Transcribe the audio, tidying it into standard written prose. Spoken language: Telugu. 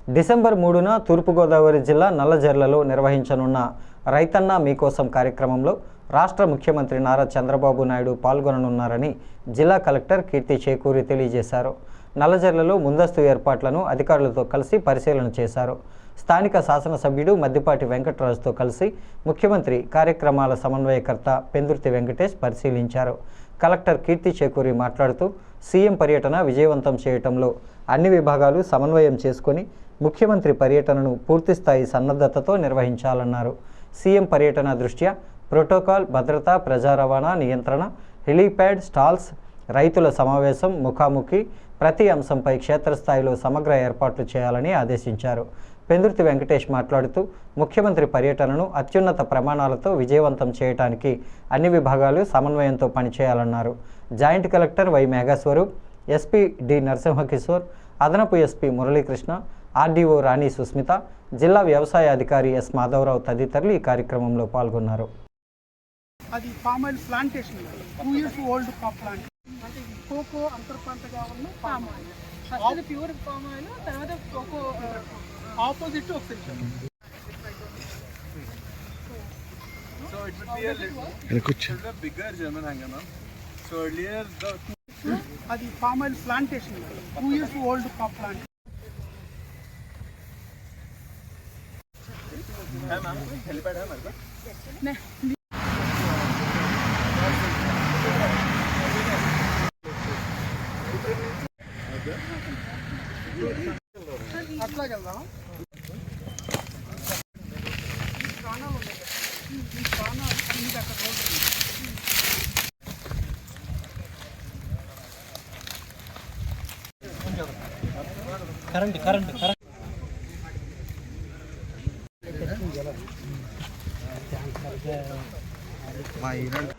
డిసెంబర్ 3న తూర్పుగోదావరి జిల్లా నల్లజర్లలో నిర్వహించనున్న రైతన్న మీకోసం కార్యక్రమంలో రాష్ట్ర ముఖ్యమంత్రి నారా చంద్రబాబు నాయుడు పాల్గొననున్నారని జిల్లా కలెక్టర్ కీర్తి చేకూరి తెలియజేశారు. నల్లజర్లలో ముందస్తు ఏర్పాట్లను అధికారులతో కలిసి పరిశీలన చేశారు. స్థానిక శాసనసభ్యుడు మద్దిపాటి వెంకటరాజుతో కలిసి ముఖ్యమంత్రి కార్యక్రమాల సమన్వయకర్త పెందుర్తి వెంకటేష్ పరిశీలించారు. కలెక్టర్ కీర్తి చేకూరి మాట్లాడుతూ సీఎం పర్యటన విజయవంతం చేయటంలో అన్ని విభాగాలు సమన్వయం చేసుకొని ముఖ్యమంత్రి పర్యటనను పూర్తిస్థాయి సన్నద్ధతతో నిర్వహించాలన్నారు. సీఎం పర్యటన దృష్ట్యా ప్రోటోకాల్, భద్రత, ప్రజా రవాణా నియంత్రణ, హెలీప్యాడ్, స్టాల్స్, రైతుల సమావేశం, ముఖాముఖి ప్రతి అంశంపై క్షేత్రస్థాయిలో సమగ్ర ఏర్పాట్లు చేయాలని ఆదేశించారు. పెందుర్తి వెంకటేష్ మాట్లాడుతూ ముఖ్యమంత్రి పర్యటనను అత్యున్నత ప్రమాణాలతో విజయవంతం చేయడానికి అన్ని విభాగాలు సమన్వయంతో పనిచేయాలన్నారు. Joint collector Y Meghaswaroop, SP D Narasimhakishore, అదనపు ఎస్పీ మురళీకృష్ణ, ఆర్డీఓ రాణి సుస్మిత, జిల్లా వ్యవసాయ అధికారి ఎస్ మాధవరావు తదితరులు ఈ కార్యక్రమంలో పాల్గొన్నారు. అది palm oil plantation 2 years old plant. Cocoa అంతర్పంటగా ఉన్న palm oil. First pure palm oil, తర్వాత కోకో ఆపోజిట్ ఒక section. So it would be a bigger German hanger, ma'am. So earlier the అది palm oil plantation 2 years old plant. है मैम, हेलीपैड है हमारे पास नहीं. అట్లాగే వెళ్దాం. కరెంట్ మా ఈవెంట్